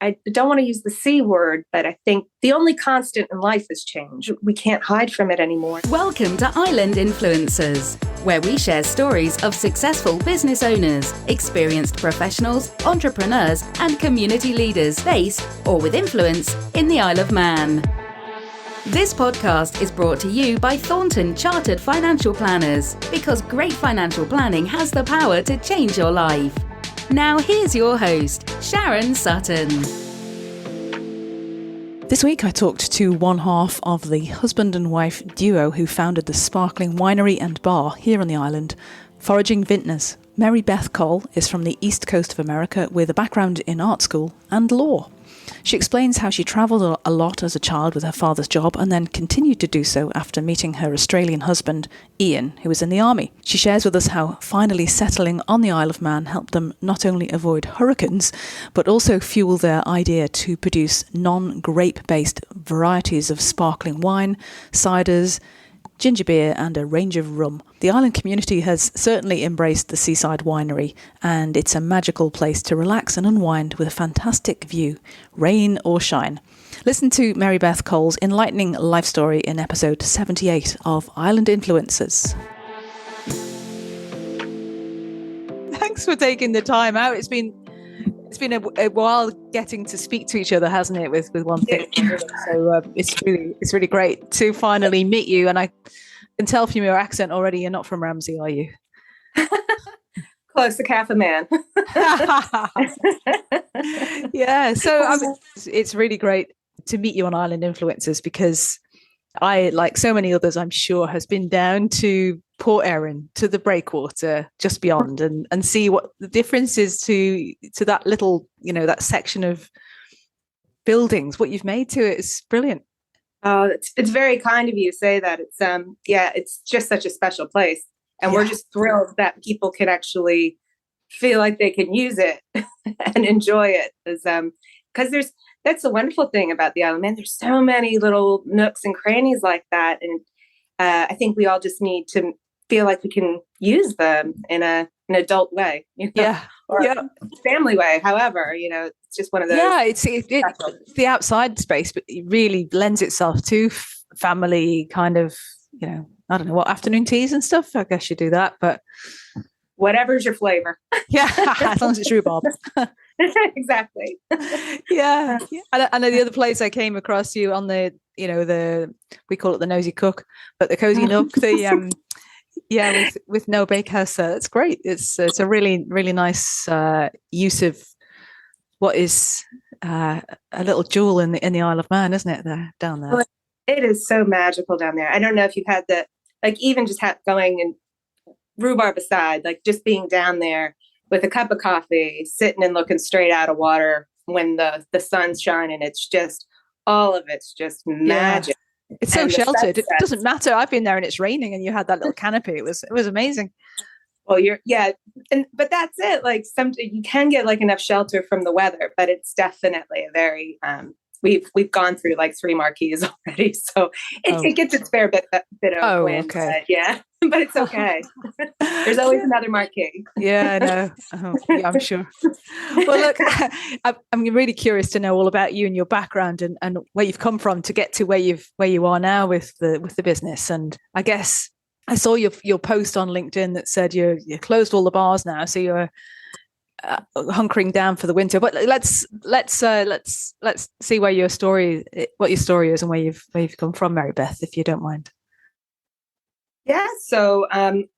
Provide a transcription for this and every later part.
I don't want to use the C word, but I think the only constant in life is change. We can't hide from it anymore. Welcome to Island Influencers, where we share stories of successful business owners, experienced professionals, entrepreneurs, and community leaders based or with influence in the Isle of Man. This podcast is brought to you by Thornton Chartered Financial Planners, because great financial planning has the power to change your life. Now here's your host, Sharon Sutton. This week I talked to one half of the husband and wife duo who founded the sparkling winery and bar here on the island, Foraging Vinters. MaryBeth Coll is from the East Coast of America with a background in art school and law. She explains how she travelled a lot as a child with her father's job and then continued to do so after meeting her Australian husband, Ian, who was in the army. She shares with us how finally settling on the Isle of Man helped them not only avoid hurricanes, but also fuel their idea to produce non-grape based varieties of sparkling wine, ciders, ginger beer and a range of rum. The island community has certainly embraced the seaside winery, and it's a magical place to relax and unwind with a fantastic view, rain or shine. Listen to MaryBeth Coll's enlightening life story in episode 78 of Island Influencers. Thanks for taking the time out. It's been a while getting to speak to each other, hasn't it? With one thing, so it's really great to finally meet you. And I can tell from your accent already, you're not from Ramsey, are you? Close to half a man. Yeah, so it's really great to meet you on Island Influencers, because I, like so many others, I'm sure, has been down to Port Erin, to the breakwater just beyond, and see what the difference is to that little, that section of buildings, what you've made to it is brilliant. Oh, it's very kind of you to say that. It's just such a special place, and we're just thrilled that people can actually feel like they can use it and enjoy it, because that's the wonderful thing about the island, man. There's so many little nooks and crannies like that, and I think we all just need to feel like we can use them in an adult way, or family way. However, it's just one of those. Yeah, it's the outside space, but it really lends itself to family kind of, I don't know, what, afternoon teas and stuff. I guess you do that, but whatever's your flavor. Yeah, as long as it's rhubarb. Exactly. Yeah. I know the other place I came across you on the, we call it the Nosy Cook, but the Cozy Nook, with no bakehouse. It's great. It's a really, really nice use of what is a little jewel in the Isle of Man, isn't it? Down there. Well, it is so magical down there. I don't know if you've had even just going and rhubarb aside, just being down there with a cup of coffee, sitting and looking straight out of water when the sun's shining. It's just, all of it's just magic. It's so sheltered. It doesn't matter. I've been there and it's raining and you had that little canopy. It was amazing. Well, but that's it. You can get enough shelter from the weather, but it's definitely a very, we've gone through 3 marquees already. So it gets its fair bit of wind. Okay. But it's okay. There's always another marquee. Yeah, I know. Yeah, I'm sure. Well, look, I'm really curious to know all about you and your background and where you've come from to get to where you are now with the business. And I guess I saw your post on LinkedIn that said you closed all the bars now, so you're hunkering down for the winter. But let's see what your story is and where you've come from, MaryBeth, if you don't mind. Yeah, so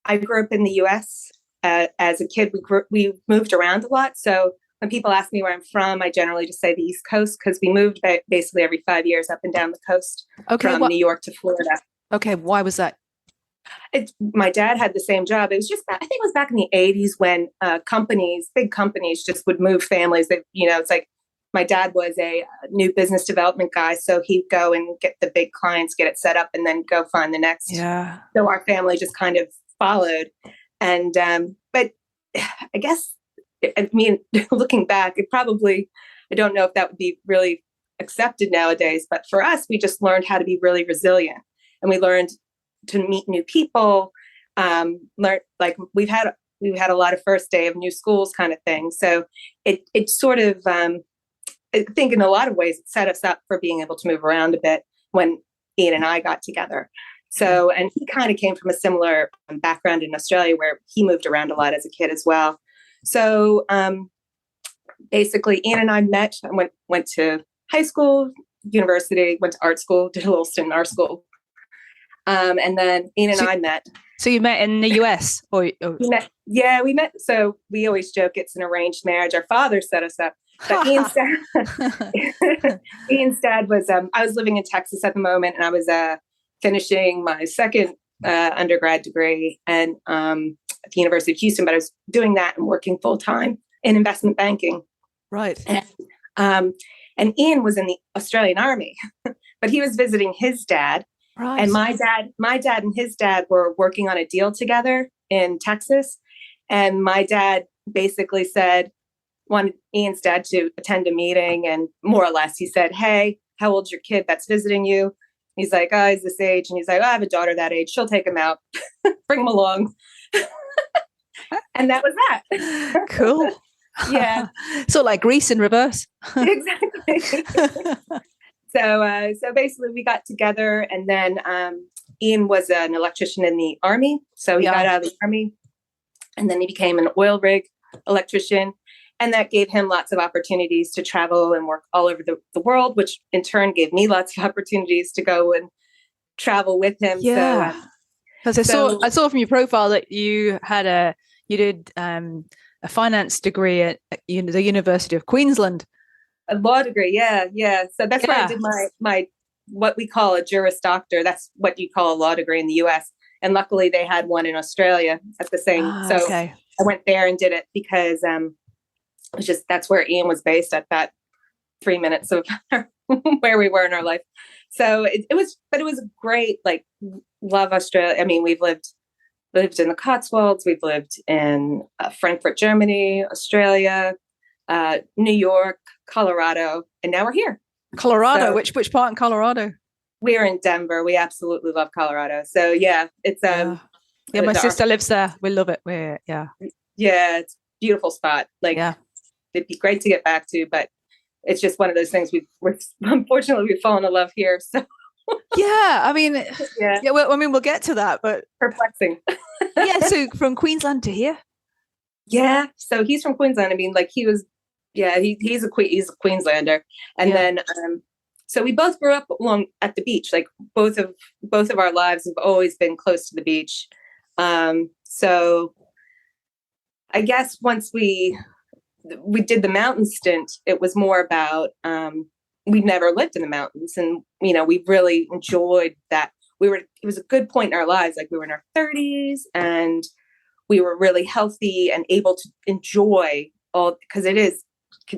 I grew up in the U.S. As a kid. We moved around a lot. So when people ask me where I'm from, I generally just say the East Coast, because we moved basically every 5 years up and down the coast from New York to Florida. Okay, why was that? My dad had the same job. It was just, I think it was back in the 80s when big companies just would move families. It's like my dad was a new business development guy, so he'd go and get the big clients, get it set up, and then go find the next. Yeah. So our family just kind of followed. And, but I guess, looking back, I don't know if that would be really accepted nowadays, but for us, we just learned how to be really resilient, and we learned to meet new people. We've had a lot of first day of new schools kind of thing. So it sort of I think in a lot of ways it set us up for being able to move around a bit when Ian and I got together. So, and he kind of came from a similar background in Australia where he moved around a lot as a kid as well. So basically Ian and I met and went to high school, university, went to art school, did a little stint in art school. And then Ian and I met. So you met in the US? We met. So we always joke it's an arranged marriage. Our father set us up. But Ian's dad was, I was living in Texas at the moment, and I was finishing my second undergrad degree at the University of Houston, but I was doing that and working full time in investment banking. Right. And Ian was in the Australian Army, but he was visiting his dad. Right. And my dad and his dad were working on a deal together in Texas. And my dad basically wanted Ian's dad to attend a meeting, and more or less he said, "Hey, how old's your kid that's visiting you?" He's like, "Oh, he's this age." And he's like, "Oh, I have a daughter that age. She'll take him out. Bring him along." And that was that. Cool. Yeah. So like Greece in reverse. Exactly. So basically we got together, and then Ian was an electrician in the Army. So he got out of the Army, and then he became an oil rig electrician. And that gave him lots of opportunities to travel and work all over the world, which in turn gave me lots of opportunities to go and travel with him. Yeah. Because I saw from your profile that you did a finance degree at the University of Queensland. A law degree, yeah. So that's where I did my what we call a Juris Doctor. That's what you call a law degree in the US. And luckily they had one in Australia at the same. I went there and did it because that's where Ian was based at that 3 minutes of where we were in our life. So it was great. Like, love Australia. I mean, we've lived in the Cotswolds. We've lived in Frankfurt, Germany, Australia, New York, Colorado, and now we're here. Colorado. So, which part in Colorado? We're in Denver. We absolutely love Colorado. So yeah, it's my sister lives there. We love it. Yeah, it's a beautiful spot. Like, it'd be great to get back to, but it's just one of those things unfortunately we've fallen in love here. So yeah, I mean, we'll get to that, but perplexing. Yeah, so from Queensland to here. Yeah, so he's from Queensland. I mean, like he was, he's a Queenslander, and then so we both grew up along at the beach. Like both of our lives have always been close to the beach. So I guess once we did the mountain stint, it was more about we've never lived in the mountains, and we really enjoyed that. It was a good point in our lives. Like we were in our 30s, and we were really healthy and able to enjoy all, because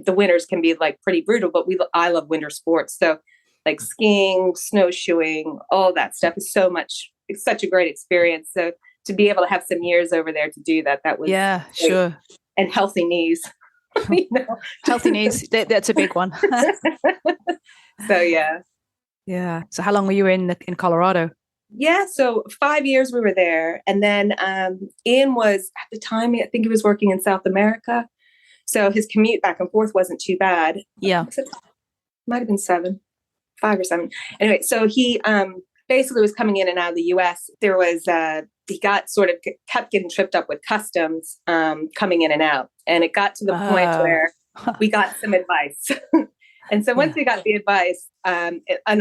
the winters can be like pretty brutal, but I love winter sports. So like skiing, snowshoeing, all that stuff is it's such a great experience. So to be able to have some years over there to do that was great. Sure. And healthy knees. Healthy knees, that's a big one. So yeah. So how long were you in Colorado? Yeah, so 5 years we were there, and then Ian was, at the time, I think he was working in South America, so his commute back and forth wasn't too bad. Yeah, might have been 5 or 7. Anyway, so he basically was coming in and out of the U.S. There was he kept getting tripped up with customs coming in and out, and it got to the point where we got some advice. And so once we got the advice, and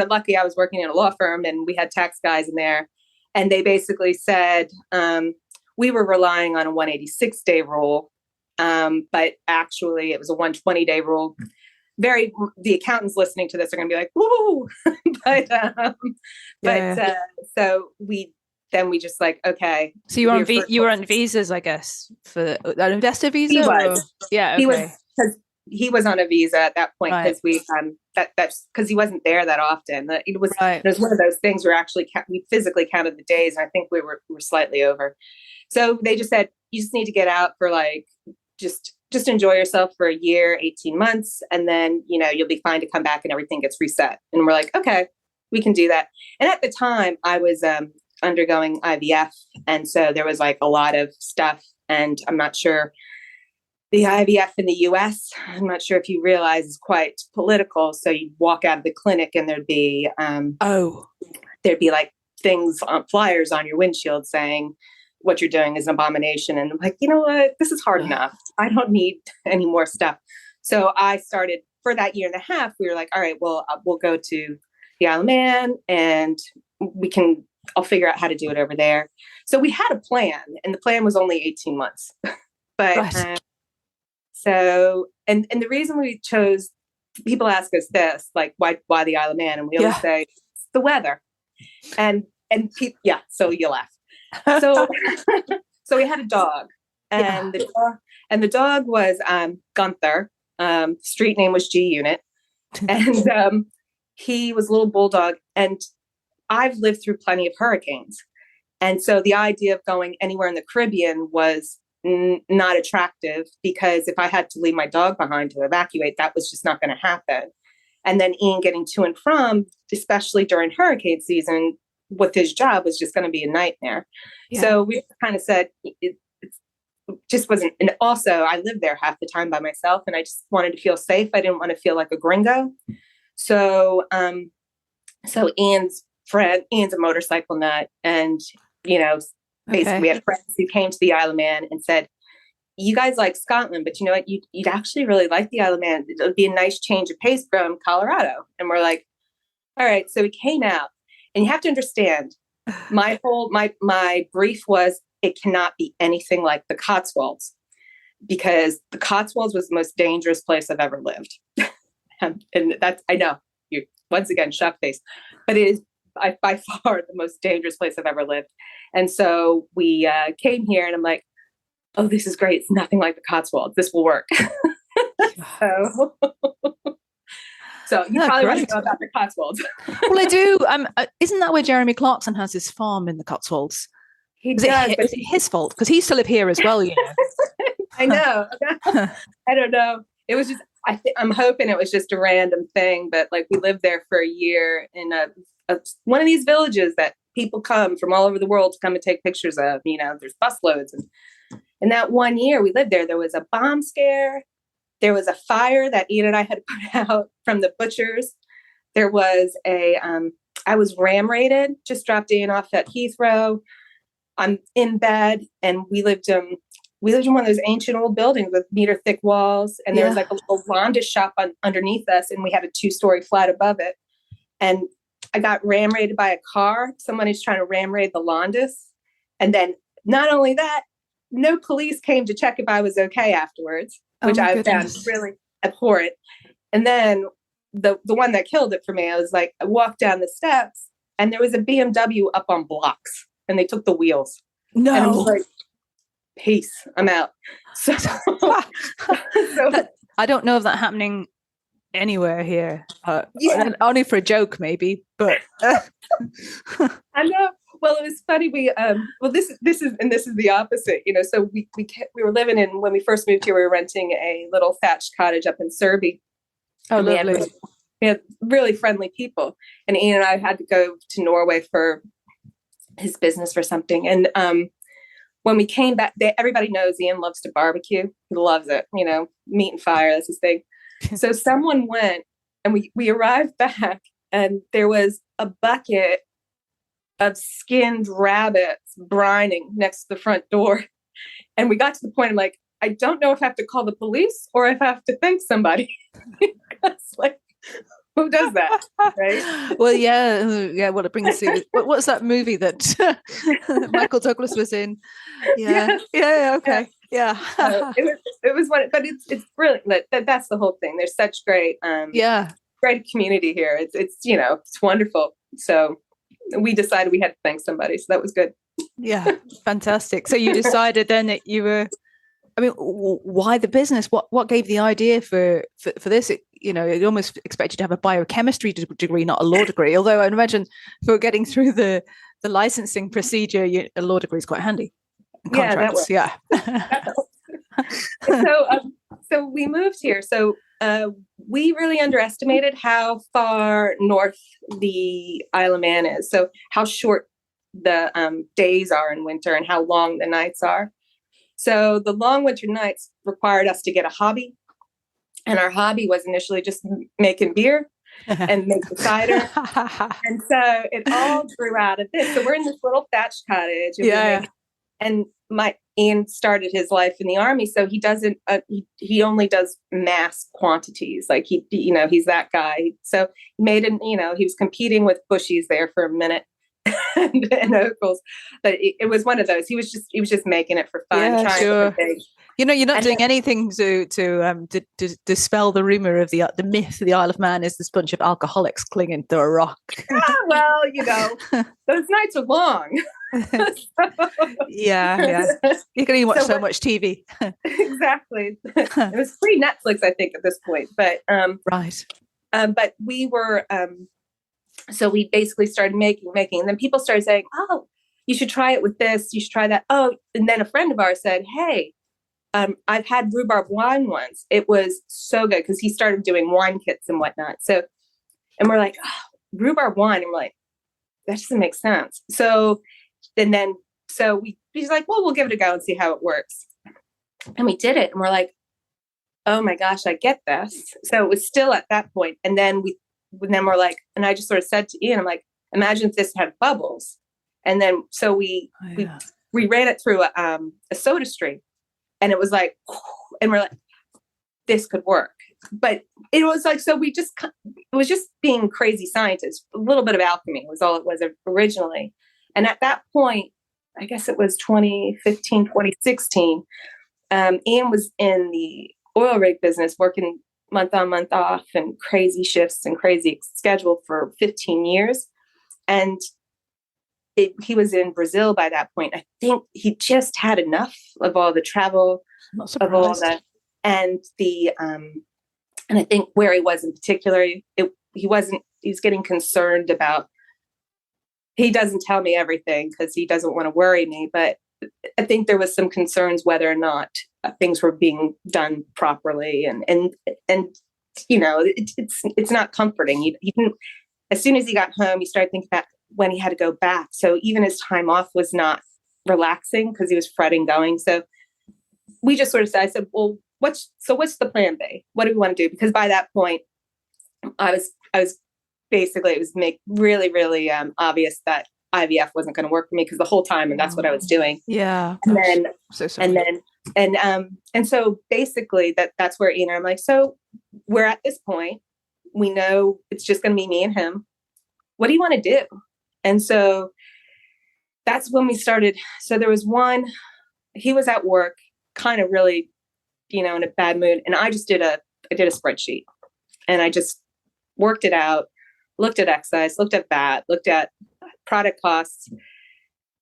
luckily I was working in a law firm, and we had tax guys in there, and they basically said we were relying on a 186-day rule, but actually it was a 120-day rule. The accountants listening to this are going to be like, "Woo!" So we just like, okay. So you were on visas, I guess, for an investor visa. He was. Yeah, okay. He was, because he was on a visa at that point, because that's because he wasn't there that often. It was one of those things where actually we physically counted the days, and I think we were slightly over. So they just said, you just need to get out for like just enjoy yourself for a year, 18 months, and then you'll be fine to come back and everything gets reset. And we're like, okay, we can do that. And at the time I was undergoing IVF, and so there was like a lot of stuff, and I'm not sure the IVF in the US, I'm not sure if you realize, is quite political. So you'd walk out of the clinic and there'd be like things on flyers on your windshield saying what you're doing is an abomination. And I'm like, you know what? This is hard enough. I don't need any more stuff. So I started, for that year and a half, we were like, all right, well, we'll go to the Isle of Man and I'll figure out how to do it over there. So we had a plan, and the plan was only 18 months. But right. And the reason we chose, people ask us this, like, why the Isle of Man? And we always say it's the weather. And so you laugh. So so we had a dog, and the dog was Gunther. Street name was G Unit, and he was a little bulldog. And I've lived through plenty of hurricanes, and so the idea of going anywhere in the Caribbean was not attractive, because if I had to leave my dog behind to evacuate, that was just not going to happen. And then Ian getting to and from, especially during hurricane season, with his job was just going to be a nightmare. Yeah. So we kind of said it just wasn't. And also, I lived there half the time by myself, and I just wanted to feel safe. I didn't want to feel like a gringo. So, Ian's a motorcycle nut, and basically we had friends who came to the Isle of Man and said, you guys like Scotland, but you know what? You'd actually really like the Isle of Man. It would be a nice change of pace from Colorado. And we're like, all right. So we came out, and you have to understand, my brief was, it cannot be anything like the Cotswolds, because the Cotswolds was the most dangerous place I've ever lived. And that's, I know, you once again, shock face, but it is by far the most dangerous place I've ever lived. And so we came here, and I'm like, oh, this is great. It's nothing like the Cotswolds. This will work. So you probably want to know about the Cotswolds. Well, I do. Isn't that where Jeremy Clarkson has his farm, in the Cotswolds? Is it his fault? Because he used to live here as well, you know. I know. I don't know. It was just, I'm hoping it was just a random thing, but like, we lived there for a year in one of these villages that people come from all over the world to come and take pictures of. There's busloads. And that 1 year we lived there, there was a bomb scare. There was a fire that Ian and I had put out from the butchers. There was I was ram raided, just dropped Ian off at Heathrow. I'm in bed, and we lived in one of those ancient old buildings with meter thick walls. And there was like a little Londish shop underneath us, and we had a 2-story flat above it. And I got ram raided by a car. Someone is trying to ram raid the Londish. And then not only that, no police came to check if I was okay afterwards, which I found really abhorrent. And then the one that killed it for me, I walked down the steps, and there was a BMW up on blocks, and they took the wheels. No. And I was like, peace, I'm out. So I don't know of that happening anywhere here. Only for a joke, maybe, but I know. Well, it was funny. This is the opposite, So we were living in, when we first moved here, we were renting a little thatched cottage up in Surrey. Oh, lovely. We had really friendly people, and Ian and I had to go to Norway for his business for something. And when we came back, everybody knows Ian loves to barbecue. He loves it, meat and fire. That's his thing. So someone went, and we arrived back, and there was a bucket of skinned rabbits brining next to the front door. And we got to the point, I'm like, I don't know if I have to call the police or if I have to thank somebody. It's like, who does that? Right? Well, yeah. Well, it brings you. What's that movie that Michael Douglas was in? Yeah. Okay. Yeah. It was one, but it's brilliant. That's the whole thing. There's such great, great community here. It's wonderful. So we decided we had to thank somebody. So that was good. Yeah. Fantastic. So you decided then that you were, why the business? What gave the idea for this? You'd almost expect you to have a biochemistry degree, not a law degree. Although I'd imagine for getting through the licensing procedure, a law degree is quite handy. Contracts, yeah. So we moved here. So we really underestimated how far north the Isle of Man is. So how short the days are in winter and how long the nights are. So the long winter nights required us to get a hobby. And our hobby was initially just making beer and making cider. And so it all grew out of this. So we're in this little thatched cottage. And my Ian started his life in the Army, so he doesn't. He only does mass quantities. Like he's that guy. So he made an. He was competing with bushies there for a minute, and Oakles, but it was one of those. He was just making it for fun. Yeah, trying sure. to You're not doing anything to dispel the rumor of the myth of the Isle of Man is this bunch of alcoholics clinging to a rock. Well, those nights are long. Yeah. You can only watch so much TV. Exactly. It was free Netflix, I think, at this point. But right. But we were so we basically started making, and then people started saying, "Oh, you should try it with this. You should try that." Oh, and then a friend of ours said, "Hey, I've had rhubarb wine once. It was so good," because he started doing wine kits and whatnot. So, and we're like, "Oh, rhubarb wine," and we're like, "That doesn't make sense." So he's like, "Well, we'll give it a go and see how it works." And we did it, and we're like, "Oh my gosh, I get this." So it was still at that point, and then we're like, and I just sort of said to Ian, I'm like, "Imagine if this had bubbles," and then so we ran it through a soda stream. And it was like, and we're like, this could work. But it was like, so it was just being crazy scientists. A little bit of alchemy was all it was originally. And at that point, I guess it was 2015, 2016, Ian was in the oil rig business, working month on, month off, and crazy shifts and crazy schedule for 15 years. And he was in Brazil by that point. I think he just had enough of all the travel, of all that, and and I think where he was in particular, he was getting concerned about. He doesn't tell me everything because he doesn't want to worry me, but I think there was some concerns whether or not things were being done properly, and it's not comforting. He didn't. As soon as he got home, he started thinking about when he had to go back. So even his time off was not relaxing because he was fretting going. So we just sort of said, I said, well, what's the plan B? What do we want to do? Because by that point, I was basically, it was really, really obvious that IVF wasn't going to work for me because the whole time, and that's what I was doing. Yeah. And then, so sorry. and so basically that's where Ian and I'm like, so we're at this point, we know it's just going to be me and him. What do you want to do? And so that's when we started. So there was he was at work, kind of really, in a bad mood. And I did a spreadsheet, and I just worked it out, looked at excise, looked at VAT, looked at product costs.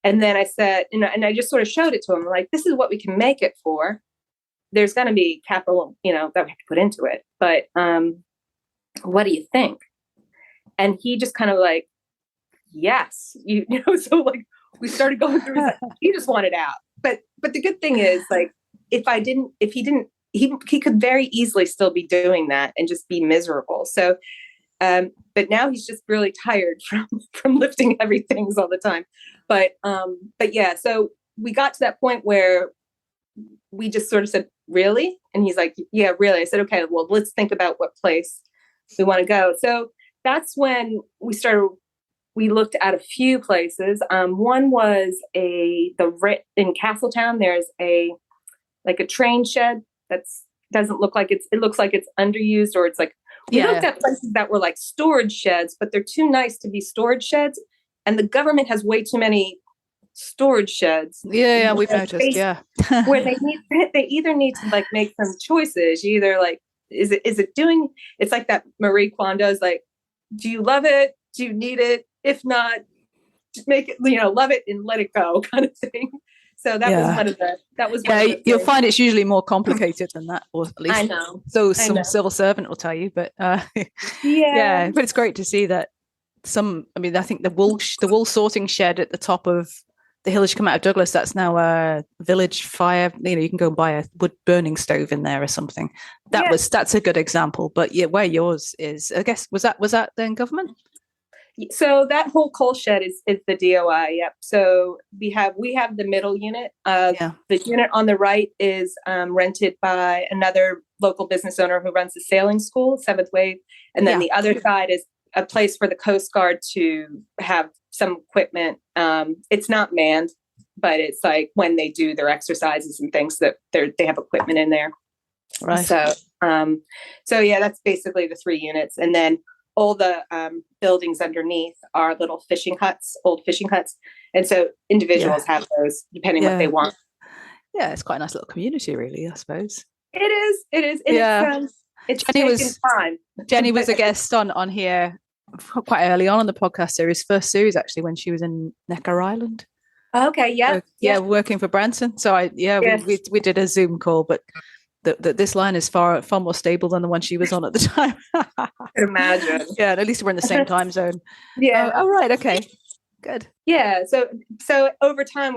And then I said, and I just sort of showed it to him, like, this is what we can make it for. There's going to be capital, that we have to put into it. But what do you think? And he just kind of like, yes, so like we started going through that. He just wanted out. But the good thing is, like, he could very easily still be doing that and just be miserable. So, but now he's just really tired from lifting heavy things all the time. But yeah, so we got to that point where we just sort of said, really? And he's like, yeah, really. I said, okay, well, let's think about what place we want to go. So that's when we looked at a few places. One was in Castletown. There's a train shed it looks like it's underused, or it's like, we looked at places that were like storage sheds, but they're too nice to be storage sheds. And the government has way too many storage sheds. Yeah, we've noticed. Yeah. Where they either need to like make some choices. You either like, is it doing, it's like that Marie Kondo's like, do you love it? Do you need it? If not, just make it, love it and let it go kind of thing. So that was one of the, you'll find it's usually more complicated than that, or at least I know. So some civil servant will tell you, but but it's great to see that I think the wool sorting shed at the top of the hill as you come out of Douglas, that's now a village fire. You can go and buy a wood burning stove in there or something. That's a good example. But yeah, where yours is, I guess, was that then government? So that whole coal shed is the DOI. Yep. So we have the middle unit. The unit on the right is rented by another local business owner who runs a sailing school, Seventh Wave, and then the other side is a place for the Coast Guard to have some equipment. It's not manned, but it's like when they do their exercises and things that they have equipment in there. Right. So yeah, that's basically the 3 units, and then all the buildings underneath are little old fishing huts. And so individuals have those depending what they want. Yeah, it's quite a nice little community, really, I suppose. It is. It's time. Jenny was a guest on here quite early on in the podcast series, first series, actually, when she was in Necker Island. Okay, yeah. Working for Branson. So we did a Zoom call, but this line is far more stable than the one she was on at the time. I can imagine. Yeah, at least we're in the same time zone. Yeah. Oh, right. Okay. Good. Yeah. So over time,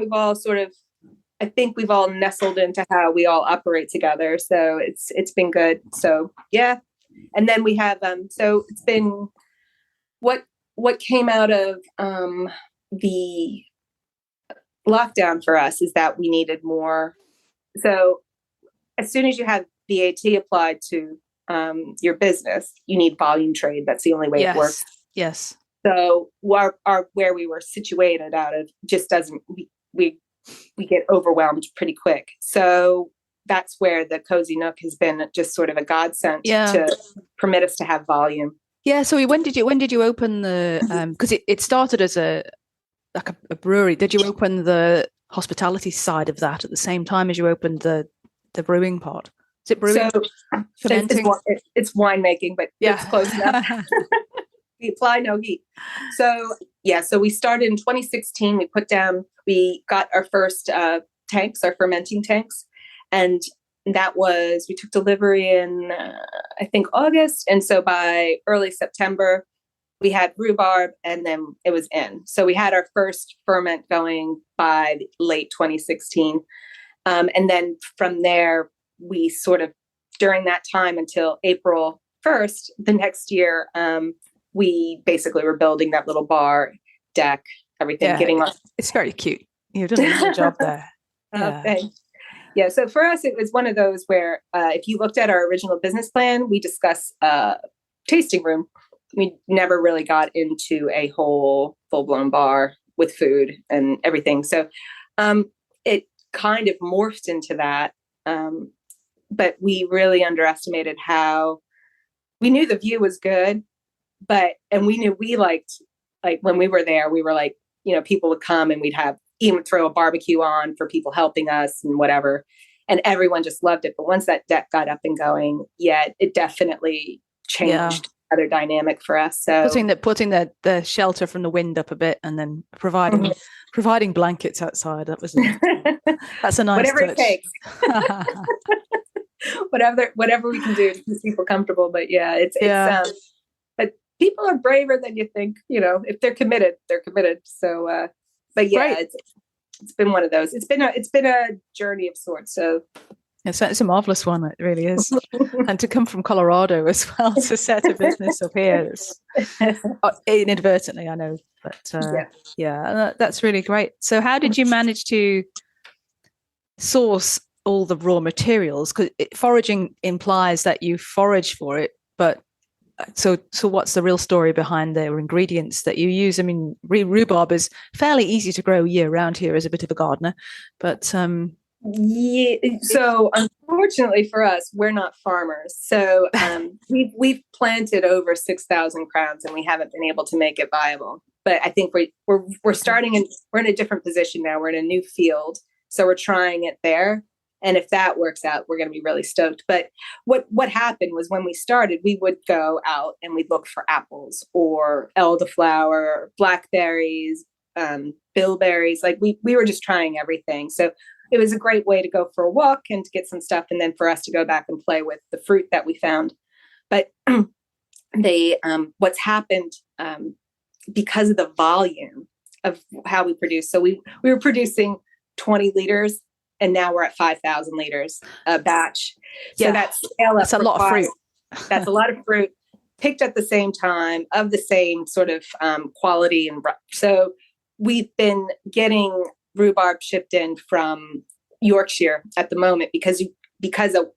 I think we've all nestled into how we all operate together. So it's been good. So yeah. And then we have so it's been what came out of the lockdown for us is that we needed more. So as soon as you have VAT applied to your business, you need volume trade. That's the only way it works. Yes. So where we were situated out of just doesn't, we get overwhelmed pretty quick. So that's where the Cozy Nook has been just sort of a godsend to permit us to have volume. Yeah. So when did you open the, because it started as a brewery. Did you open the hospitality side of that at the same time as you opened the brewing part? Is it brewing? So it's winemaking, but it's close enough. We apply no heat. So we started in 2016. We got our first tanks, our fermenting tanks. And we took delivery in, I think, August. And so by early September, we had rhubarb and then it was in. So we had our first ferment going by late 2016. And then from there, we sort of, during that time until April 1st, the next year, we basically were building that little bar, deck, everything, getting on. It's very cute. You've done a good job there. Thanks. Yeah. So for us, it was one of those where if you looked at our original business plan, we discussed tasting room. We never really got into a whole full-blown bar with food and everything. So it kind of morphed into that. But we really underestimated how we knew the view was good, and we knew we liked, like when we were there, we were like, people would come and we'd even throw a barbecue on for people helping us and whatever. And everyone just loved it. But once that deck got up and going, it definitely changed other dynamic for us. So putting the shelter from the wind up a bit and then providing blankets outside. That's a nice whatever touch. It takes. whatever we can do to keep people comfortable. But but people are braver than you think. If they're committed, they're committed. So, it's been one of those. It's been a journey of sorts. So. It's a marvelous one. It really is. And to come from Colorado as well to set a business up here, inadvertently, I know, but that's really great. So how did you manage to source all the raw materials? Because foraging implies that you forage for it, but so what's the real story behind the ingredients that you use? I mean, rhubarb is fairly easy to grow year round here as a bit of a gardener, but yeah. So unfortunately for us, we're not farmers. So we've planted over 6,000 crowns and we haven't been able to make it viable. But I think we're starting and we're in a different position now. We're in a new field. So we're trying it there. And if that works out, we're going to be really stoked. But what happened was when we started, we would go out and we'd look for apples or elderflower, blackberries, bilberries. Like we were just trying everything. So it was a great way to go for a walk and to get some stuff. And then for us to go back and play with the fruit that we found. But what's happened because of the volume of how we produce. So we were producing 20 liters and now we're at 5,000 liters a batch. So that's a lot of fruit. That's a lot of fruit. picked at the same time, of the same sort of quality. And so we've been getting rhubarb shipped in from Yorkshire at the moment because you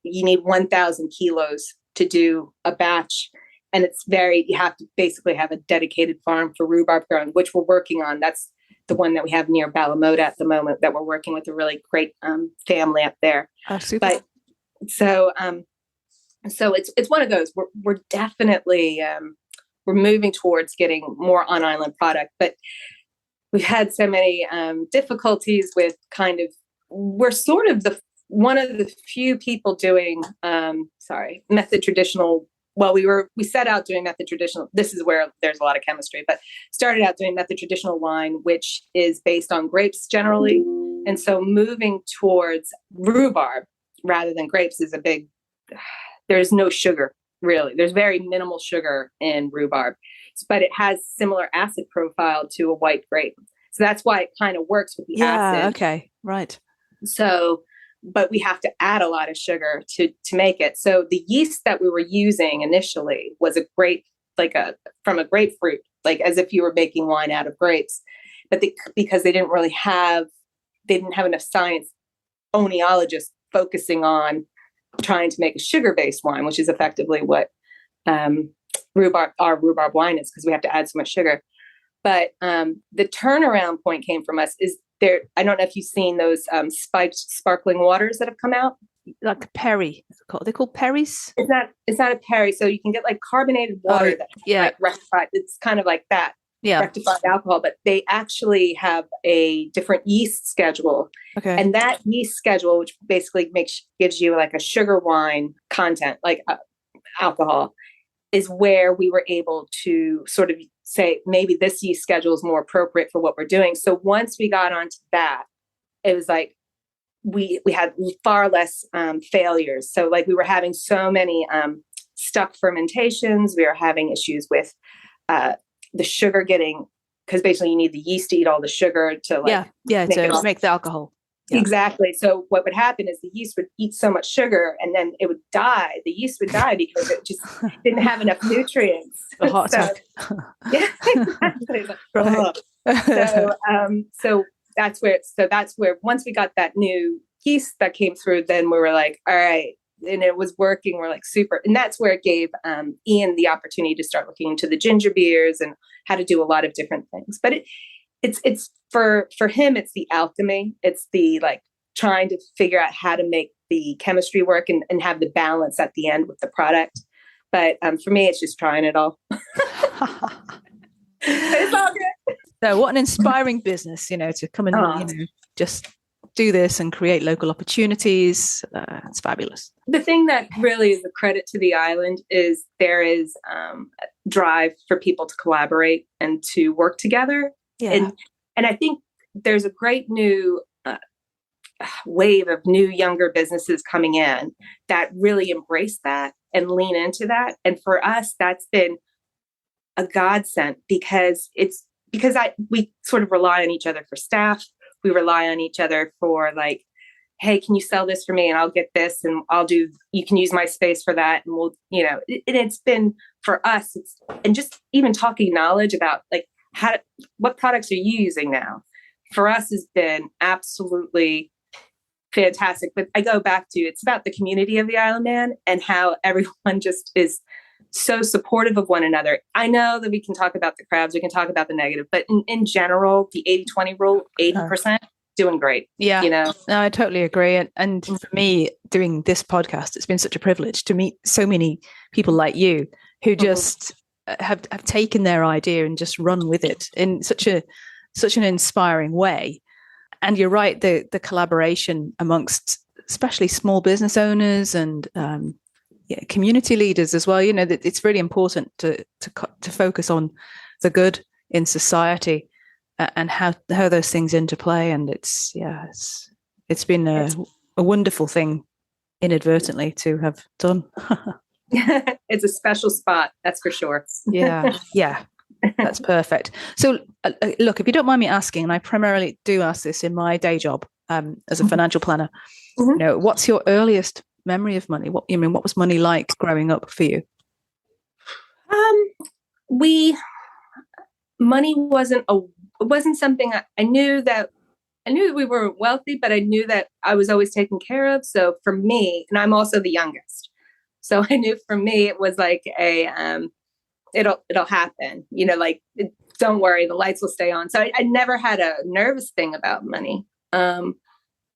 need 1,000 kilos to do a batch. And you have to basically have a dedicated farm for rhubarb growing, which we're working on. That's the one that we have near Balamoda at the moment that we're working with a really great family up there. Oh, super. But so it's one of those. We're definitely we're moving towards getting more on island product, but we've had so many difficulties with we're sort of one of the few people doing method traditional. Well, we set out doing method traditional. This is where there's a lot of chemistry, but started out doing method traditional wine, which is based on grapes generally. And so moving towards rhubarb rather than grapes is there's no sugar, really. There's very minimal sugar in rhubarb, but it has similar acid profile to a white grape. So that's why it kind of works with the acid. Yeah, okay, right. So, but we have to add a lot of sugar to make it. So the yeast that we were using initially was from a grapefruit, like as if you were making wine out of grapes. But because they didn't have enough science oenologists focusing on trying to make a sugar-based wine, which is effectively what our rhubarb wine is, because we have to add so much sugar. But the turnaround point came from us is there. I don't know if you've seen those spiked sparkling waters that have come out. Like the Perry. Are they called Perrys? It's not a Perry. So you can get like carbonated water rectified. It's kind of like that. Yeah. Rectified alcohol, but they actually have a different yeast schedule. Okay. And that yeast schedule, which basically gives you like a sugar wine content, like alcohol, is where we were able to sort of say, maybe this yeast schedule is more appropriate for what we're doing. So once we got onto that, it was like, we had far less failures. So like we were having so many stuck fermentations. We were having issues with the sugar because basically you need the yeast to eat all the sugar to make the alcohol. Yeah. Exactly. So what would happen is the yeast would eat so much sugar and then it would die. The yeast would die because it just didn't have enough nutrients. A heart attack. Yeah, exactly. So that's where once we got that new yeast that came through, then we were like, all right. And it was working. We're like super. And that's where it gave Ian the opportunity to start looking into the ginger beers and how to do a lot of different things. But it's for him, it's the alchemy. It's the like trying to figure out how to make the chemistry work and have the balance at the end with the product. But for me, it's just trying it all. It's all good. So what an inspiring business, to come and, just do this and create local opportunities. It's fabulous. The thing that really is a credit to the island is there is a drive for people to collaborate and to work together. Yeah. And I think there's a great new wave of new younger businesses coming in that really embrace that and lean into that. And for us, that's been a godsend because we sort of rely on each other for staff. We rely on each other for like, hey, can you sell this for me? And I'll get this and you can use my space for that. And we'll, it's been for us, and just even talking knowledge about like what products are you using now for us has been absolutely fantastic. But I go back to, it's about the community of the Island Man and how everyone just is so supportive of one another. I know that we can talk about the crabs, we can talk about the negative, but in general, the 80-20 rule, 80% doing great. Yeah. No, I totally agree. And for me, doing this podcast, it's been such a privilege to meet so many people like you who just have taken their idea and just run with it in such an inspiring way. And you're right, the collaboration amongst especially small business owners and community leaders as well. That it's really important to focus on the good in society and how those things interplay. And it's been a wonderful thing inadvertently to have done. It's a special spot, that's for sure. Yeah, that's perfect. So look, if you don't mind me asking, and I primarily do ask this in my day job as a financial planner, what's your earliest memory of money? What was money like growing up for you? Um, we money wasn't something I knew that we were wealthy, but I knew that I was always taken care of. So for me, and I'm also the youngest, so I knew for me it was like it'll happen. Don't worry, the lights will stay on. So I never had a nervous thing about money. But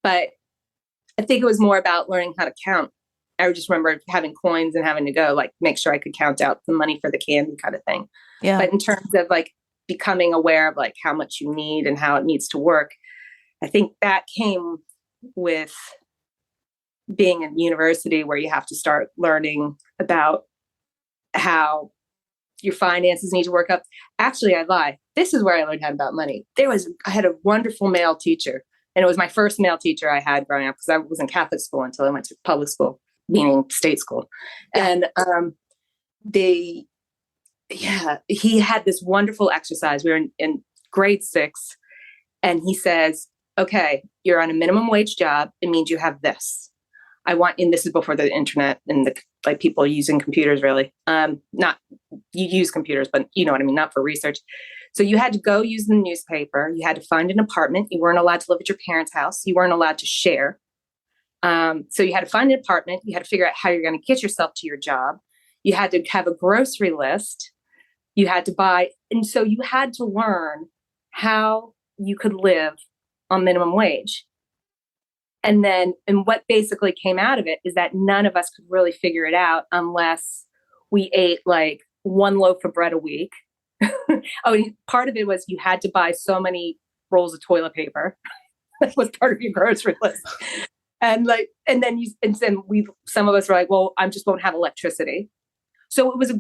I think it was more about learning how to count. I just remember having coins and having to go make sure I could count out the money for the candy kind of thing. Yeah. But in terms of becoming aware of how much you need and how it needs to work, I think that came with being in university, where you have to start learning about how your finances need to work up. Actually, I lie. This is where I learned how about money. I had a wonderful male teacher, and it was my first male teacher I had growing up, because I was in Catholic school until I went to public school, meaning state school. And he had this wonderful exercise. We were in grade 6, and he says, okay, you're on a minimum wage job. It means you have this. And this is before the internet and the people using computers, really. Not you use computers, but you know what I mean, not for research. So you had to go use the newspaper. You had to find an apartment. You weren't allowed to live at your parents' house. You weren't allowed to share. So you had to find an apartment. You had to figure out how you're going to get yourself to your job. You had to have a grocery list. You had to buy. And so you had to learn how you could live on minimum wage. And what basically came out of it is that none of us could really figure it out unless we ate one loaf of bread a week. Part of it was you had to buy so many rolls of toilet paper. That was part of your grocery list. And then some of us were like, well, I just won't have electricity. So it was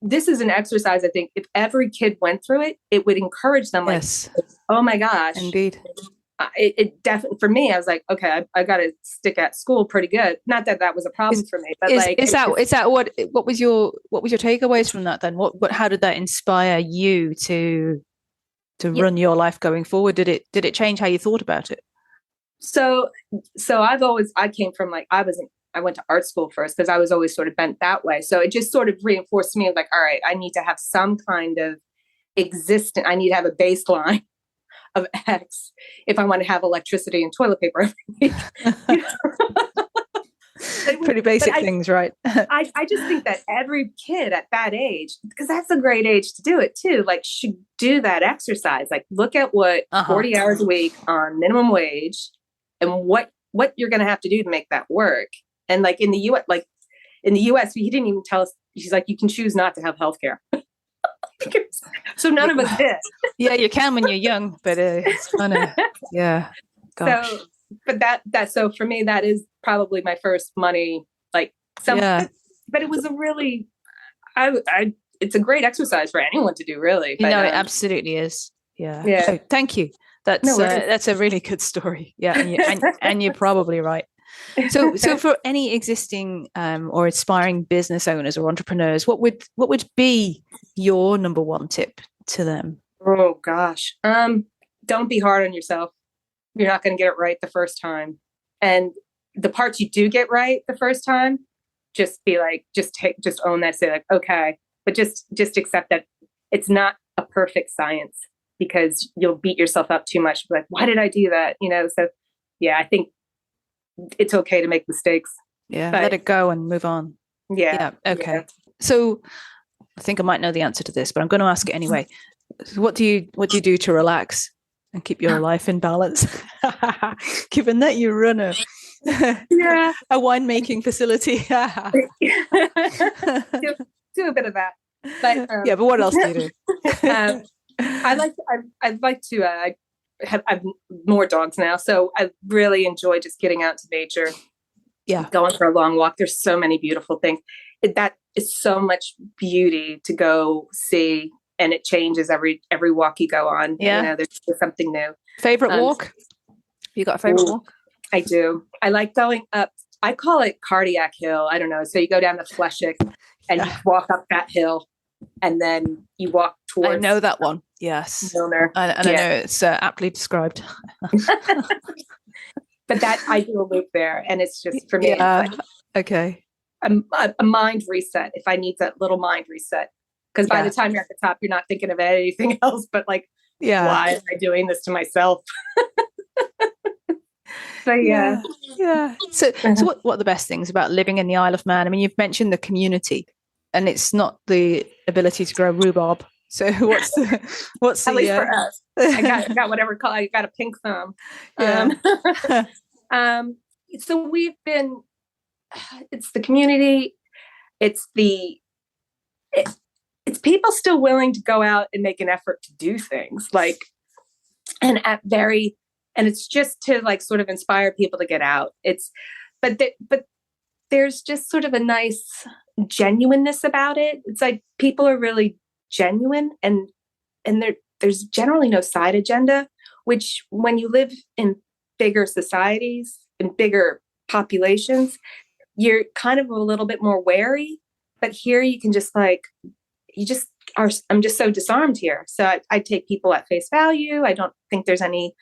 this is an exercise. I think if every kid went through it, it would encourage them. Yes. Oh my gosh. Indeed. It definitely, for me, I was like, okay, I got to stick at school pretty good. Not that was a problem for me, but is that what was your takeaways from that then? How did that inspire you to run your life going forward? Did it change how you thought about it? So I came from I went to art school first, because I was always sort of bent that way. So it just sort of reinforced me all right, I need to have some kind of existence. I need to have a baseline of X if I want to have electricity and toilet paper every week. Pretty basic things, right? I just think that every kid at that age, because that's a great age to do it too, should do that exercise. Look at what 40 hours a week on minimum wage and what you're going to have to do to make that work. And in the US, he didn't even tell us. He's like, you can choose not to have healthcare. So none of us did. Yeah, you can when you're young, but it's funny. Yeah. Gosh. So, but so for me, that is probably my first money. But it was a really, it's a great exercise for anyone to do, really. But, it absolutely is. Yeah. Yeah. So, thank you. That's a really good story. Yeah, and you're probably right. So for any existing or aspiring business owners or entrepreneurs, what would be your number one tip to them? Oh gosh, don't be hard on yourself. You're not going to get it right the first time, and the parts you do get right the first time, just own that. Say okay, but just accept that it's not a perfect science, because you'll beat yourself up too much. Why did I do that? So yeah, I think it's okay to make mistakes. Yeah, let it go and move on. Yeah. Okay. Yeah. So I think I might know the answer to this, but I'm going to ask it anyway. What do you do to relax and keep your life in balance? Given that you run a winemaking facility. do a bit of that. But but what else do you do? I'd like to I've more dogs now, so I really enjoy just getting out to nature. Yeah, going for a long walk. There's so many beautiful things. That is so much beauty to go see, and it changes every walk you go on. Yeah, there's something new. Favorite walk? You got a favorite walk? I do. I like going up. I call it Cardiac Hill. I don't know. So you go down to Fleshwick and you walk up that hill, and then you walk towards. I know that one. Yes, Milner. And I know it's aptly described. But that I do a loop there, and it's just for me. Yeah. Okay. a mind reset if I need that little mind reset. Because by the time you're at the top, you're not thinking of anything else but like, why am I doing this to myself? So yeah. So what are the best things about living in the Isle of Man? I mean, you've mentioned the community, and it's not the ability to grow rhubarb. So what's at least for us? I got whatever color. I got a pink thumb. So we've been. It's the community. It's people still willing to go out and make an effort to do things and it's just to like sort of inspire people to get out. But there's just sort of a nice genuineness about it. It's like people are really genuine and there's generally no side agenda, which when you live in bigger societies and bigger populations, you're kind of a little bit more wary. But here you can just I'm just so disarmed here. So I take people at face value. I don't think there's any,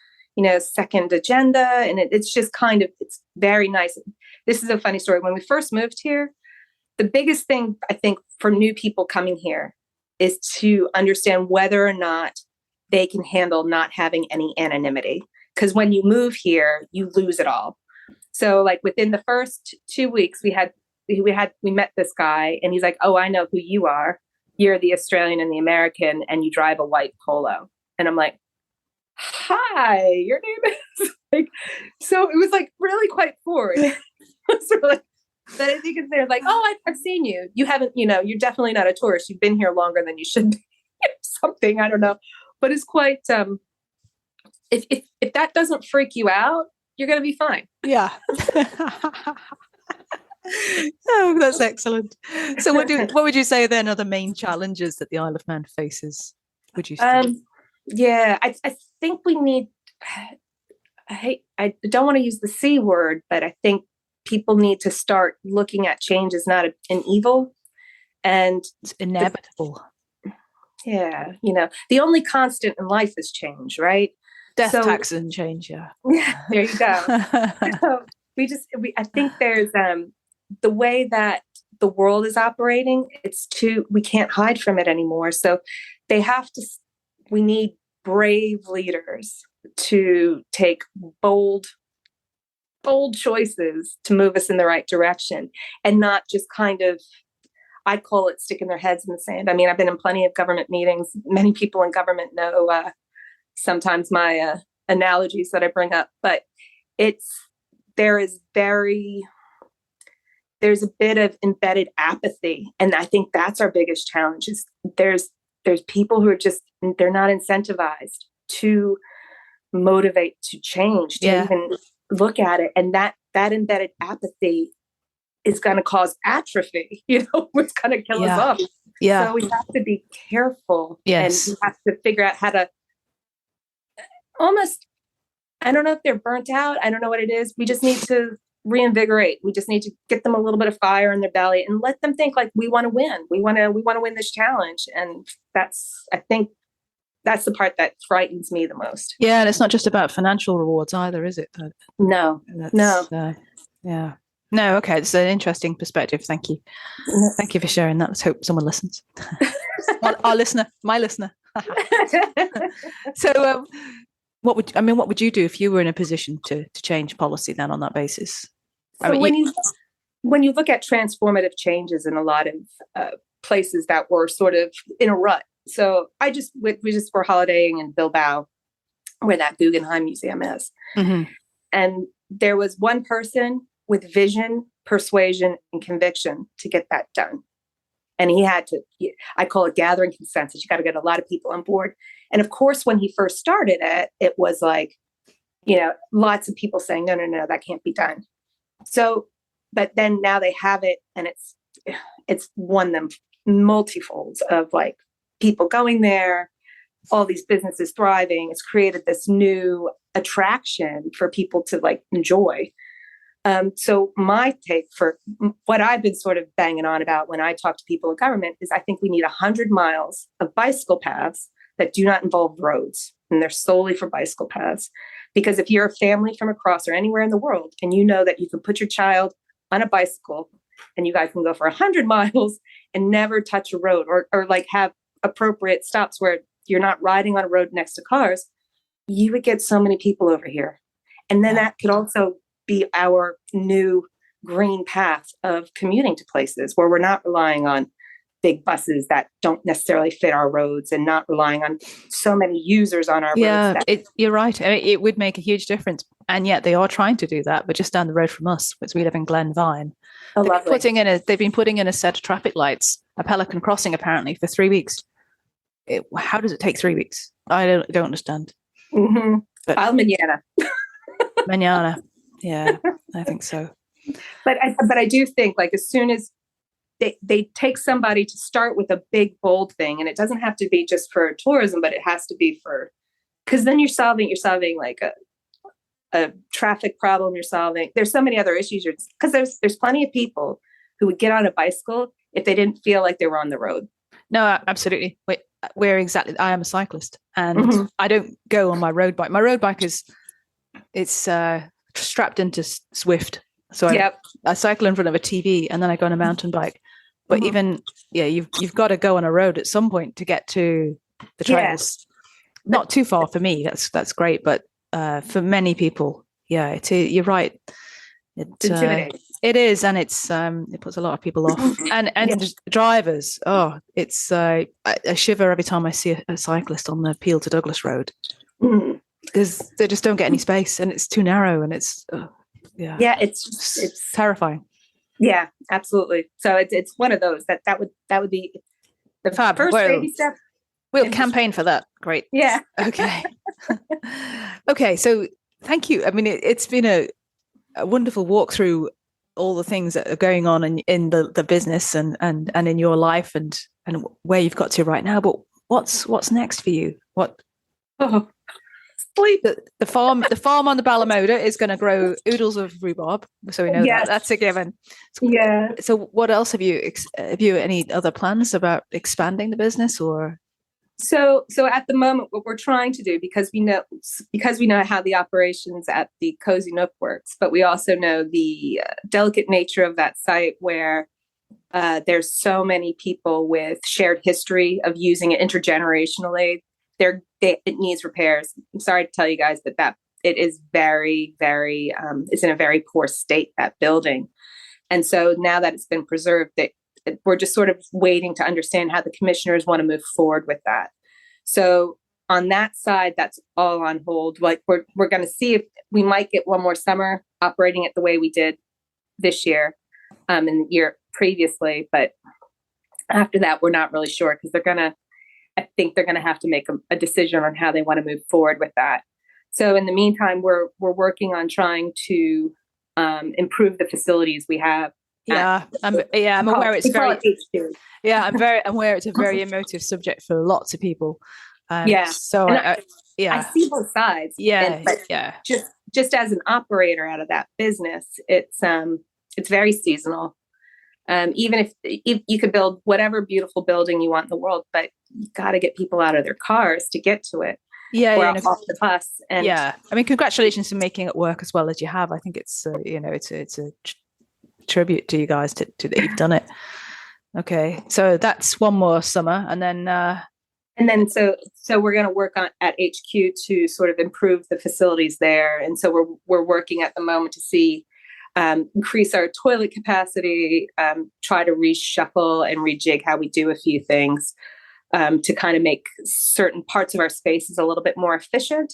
second agenda. And it's just it's very nice. This is a funny story. When we first moved here, the biggest thing I think for new people coming here is to understand whether or not they can handle not having any anonymity. Because when you move here, you lose it all. So like within the first 2 weeks, we met this guy and he's like, "Oh, I know who you are. You're the Australian and the American and you drive a white Polo." And I'm like, "Hi, your name is like," so it was like really quite forward. So like, but I think they're like, "Oh, I've seen you. You haven't, you're definitely not a tourist. You've been here longer than you should be." Something, I don't know. But it's quite, if that doesn't freak you out, you're going to be fine. Yeah. Oh, that's excellent. So what would you say then are the main challenges that the Isle of Man faces? Would you say? I think we need, I don't want to use the C word, but I think people need to start looking at change as not an evil. And it's inevitable. The only constant in life is change, right? Death, taxes, and change. Yeah. There you go. So I think there's the way that the world is operating. We can't hide from it anymore. So we need brave leaders to take bold choices to move us in the right direction and not just kind of, I call it sticking their heads in the sand. I mean, I've been in plenty of government meetings. Many people in government know sometimes my analogies that I bring up, but there's a bit of embedded apathy. And I think that's our biggest challenge is there's people who are they're not incentivized to motivate to change, to even look at it. And that embedded apathy is going to cause atrophy, it's going to kill us off. Yeah. So we have to be careful. Yes. And we have to figure out how to almost, I don't know if they're burnt out. I don't know what it is. We just need to reinvigorate. We just need to get them a little bit of fire in their belly and let them think like we want to win. We want to win this challenge. And I think that's the part that frightens me the most. Yeah. And it's not just about financial rewards either, is it? No. Yeah. No, okay. It's an interesting perspective. Thank you. Thank you for sharing that. Let's hope someone listens. Our listener, my listener. So what would you do if you were in a position to change policy then on that basis? So when you look at transformative changes in a lot of places that were sort of in a rut. So we just were holidaying in Bilbao where that Guggenheim Museum is. Mm-hmm. And there was one person with vision, persuasion, and conviction to get that done. And I call it gathering consensus. You got to get a lot of people on board. And of course, when he first started it was like, lots of people saying, no, that can't be done. So, but then now they have it and it's won them multifolds of like people going there, all these businesses thriving. It's created this new attraction for people to like enjoy. So my take for what I've been sort of banging on about when I talk to people in government is I think we need 100 miles of bicycle paths that do not involve roads. And they're solely for bicycle paths. Because if you're a family from across or anywhere in the world, and you know that you can put your child on a bicycle and you guys can go for 100 miles and never touch a road, or like have appropriate stops where you're not riding on a road next to cars, you would get so many people over here. And then that could also be our new green path of commuting to places where we're not relying on big buses that don't necessarily fit our roads, and not relying on so many users on our roads. You're right. I mean, it would make a huge difference. And yet they are trying to do that, but just down the road from us, because we live in Glenvine. Oh, they've been putting in a set of traffic lights, a Pelican Crossing apparently, for 3 weeks. How does it take 3 weeks? I don't understand. Mm-hmm. But mañana. Mañana. Yeah, I think so. But I do think, like, as soon as they take somebody to start with a big, bold thing, and it doesn't have to be just for tourism, but it has to be because then you're solving like a traffic problem. There's so many other issues, because there's plenty of people who would get on a bicycle if they didn't feel like they were on the road. No, absolutely. I am a cyclist, and I don't go on my road bike. My road bike it's strapped into Swift. So I cycle in front of a TV, and then I go on a mountain bike. But you've got to go on a road at some point to get to the trails. Not too far for me. That's great, but for many people, you're right. It's intimidating. It is, and it puts a lot of people off. And drivers, it's I shiver every time I see a cyclist on the Peel to Douglas Road, because they just don't get any space, and it's too narrow, and it's it's terrifying. Yeah, absolutely. So it's one of those that would be the first baby step. We'll campaign for that. Great. Yeah. Okay. Okay. So thank you. I mean, it's been a wonderful walk through all the things that are going on in the business and in your life and where you've got to right now. But what's next for you? Sleep. The farm on the Balamoda is going to grow oodles of rhubarb, so we know that's a given. Yeah. So what else have you any other plans about expanding the business, or? So at the moment, what we're trying to do, because we know how the operations at the Cozy Nook works, but we also know the delicate nature of that site, where there's so many people with shared history of using it intergenerationally. It needs repairs. I'm sorry to tell you guys that it is very, very, it's in a very poor state, that building. And so now that it's been preserved, we're just sort of waiting to understand how the commissioners want to move forward with that. So on that side, that's all on hold. Like we're going to see if we might get one more summer operating it the way we did this year, and the year previously. But after that, we're not really sure, because I think they're going to have to make a decision on how they want to move forward with that. So in the meantime, we're working on trying to improve the facilities we have. I'm aware it's very. I'm very aware it's a very emotive subject for lots of people. So I see both sides. Just as an operator out of that business, it's very seasonal. Even if you could build whatever beautiful building you want in the world, but you got to get people out of their cars to get to it. Off the bus. And I mean, congratulations on making it work as well as you have. I think it's it's a tribute to you guys to that you've done it. Okay, so that's one more summer, and then so we're going to work on at HQ to sort of improve the facilities there, and so we're working at the moment to see. Increase our toilet capacity, try to reshuffle and rejig how we do a few things to kind of make certain parts of our spaces a little bit more efficient.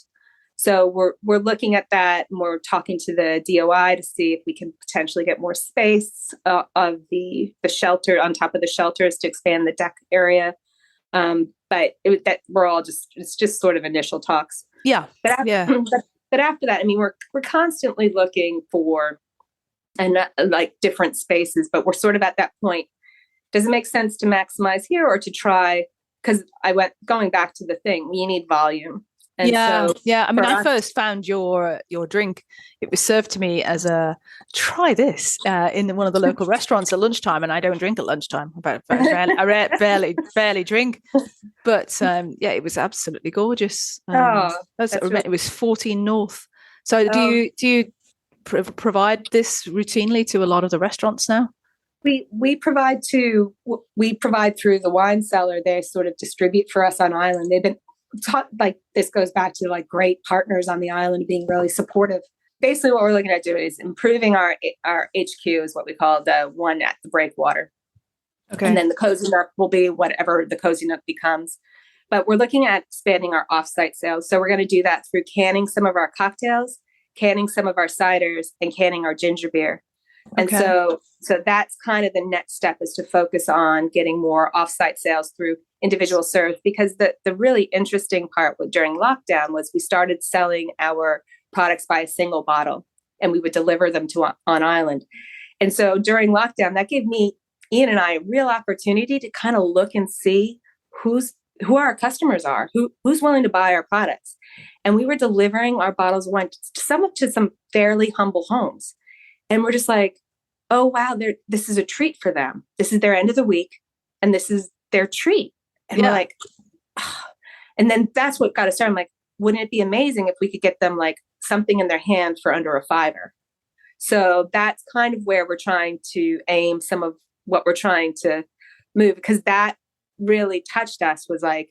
So we're looking at that, and we're talking to the DOI to see if we can potentially get more space of the shelter on top of the shelters to expand the deck area. But it's just sort of initial talks. But after that, I mean, we're constantly looking for like different spaces, but we're sort of at that point. Does it make sense to maximize here, or to try? Because going back to the thing, you need volume. And I mean, I first found your drink. It was served to me as a try this in one of the local restaurants at lunchtime, and I don't drink at lunchtime. I barely drink, but it was absolutely gorgeous. It was 14 North. So do you provide this routinely to a lot of the restaurants now? we provide through the wine cellar. They sort of distribute for us on island. They've been taught, like, this goes back to like great partners on the island being really supportive. Basically, what we're looking at doing is improving our HQ, is what we call the one at the breakwater. Okay. And then the cozy nook will be whatever the cozy nook becomes. But we're looking at expanding our offsite sales. So we're going to do that through canning some of our cocktails, canning some of our ciders, and canning our ginger beer. And so that's kind of the next step, is to focus on getting more offsite sales through individual serves, because the really interesting part during lockdown was we started selling our products by a single bottle, and we would deliver them to on island. And so during lockdown, that gave Ian and I a real opportunity to kind of look and see who our customers are, who's willing to buy our products. And we were delivering our bottles of wine to some fairly humble homes. And we're just like, oh, wow, this is a treat for them. This is their end of the week, and this is their treat. And we're like, oh. And then that's what got us started. I'm like, wouldn't it be amazing if we could get them like something in their hand for under $5? So that's kind of where we're trying to aim some of what we're trying to move, because that really touched us. Was like,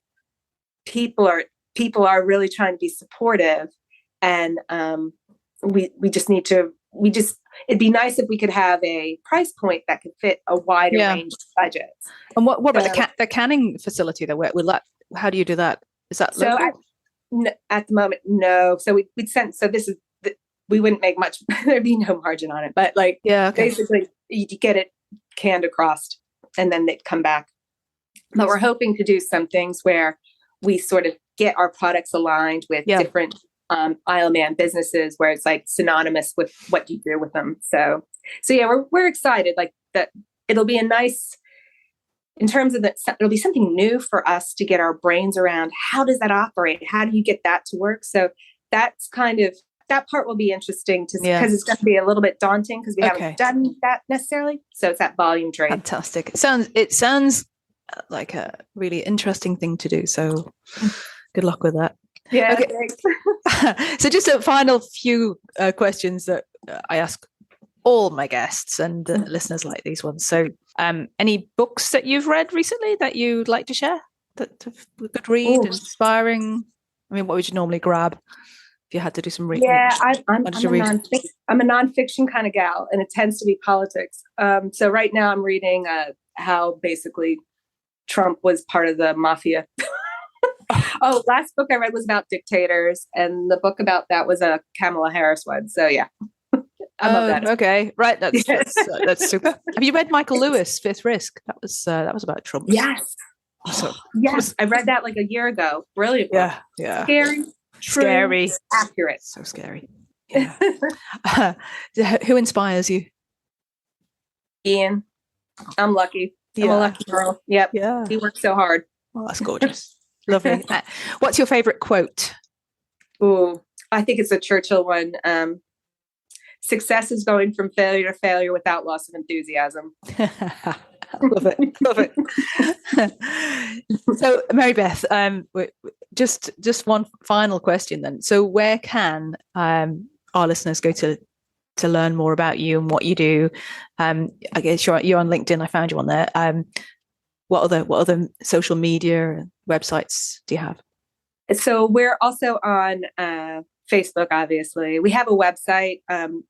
people are really trying to be supportive, and we just need to. It'd be nice if we could have a price point that could fit a wider range of budgets. And what about the canning facility though? How do you do that? Is that local? At the moment, no. So we'd send. So this is we wouldn't make much. There'd be no margin on it. But basically, you get it canned across, and then they'd come back. But we're hoping to do some things where we sort of get our products aligned with different Isle of Man businesses, where it's like synonymous with what you do with them. So yeah, we're excited. Like that, it'll be a nice, in terms of it'll be something new for us to get our brains around. How does that operate? How do you get that to work? So that's kind of, that part will be interesting to see, because it's going to be a little bit daunting because we haven't done that necessarily. So it's that volume trade. Fantastic. It sounds like a really interesting thing to do. So good luck with that. Yeah. Okay. So just a final few questions that I ask all my guests and listeners like these ones. So any books that you've read recently that you'd like to share that a good read, inspiring? I mean, what would you normally grab if you had to do some reading? Yeah, I'm a nonfiction kind of gal, and it tends to be politics. So right now I'm reading how basically Trump was part of the mafia. Last book I read was about dictators, and the book about that was a Kamala Harris one. So yeah, I love that. Okay, right. That's super. Have you read Michael Lewis' Fifth Risk? That was about Trump. Yes. Awesome. Yes, I read that like a year ago. Brilliant book. Yeah. Scary. Scary. Accurate. So scary. Yeah. Who inspires you? Ian. I'm lucky. I'm a lucky girl. Yep. Yeah. He worked so hard. Oh, that's gorgeous. Lovely. What's your favorite quote? Oh, I think it's a Churchill one. Success is going from failure to failure without loss of enthusiasm. Love it. So, MaryBeth, just one final question then. So, where can our listeners go to learn more about you and what you do? I guess you're on LinkedIn. I found you on there. What other social media websites do you have? So we're also on Facebook, obviously. We have a website.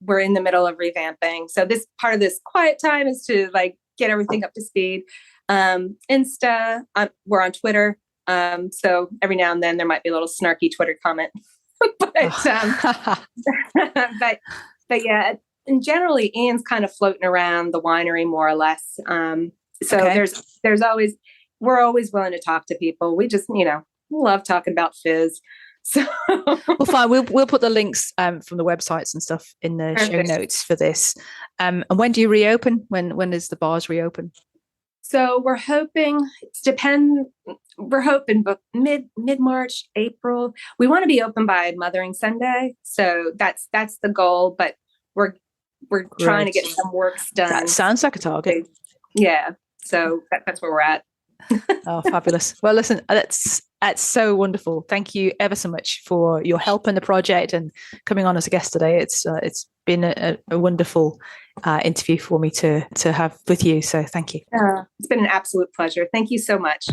We're in the middle of revamping. So this part of this quiet time is to like get everything up to speed. Insta, we're on Twitter. So every now and then there might be a little snarky Twitter comment. but yeah, and generally Ian's kind of floating around the winery more or less. There's always, we're always willing to talk to people. We just, love talking about fizz. So well, fine. We'll put the links from the websites and stuff in the show notes for this. And when do you reopen? When is the bars reopen? So we're hoping, but mid-March, April. We want to be open by Mothering Sunday. So that's the goal, but we're trying to get some works done. That sounds like a target. Yeah. So that's where we're at. Oh, fabulous. Well, listen, That's so wonderful. Thank you ever so much for your help in the project and coming on as a guest today. It's been a wonderful interview for me to have with you. So thank you. It's been an absolute pleasure. Thank you so much.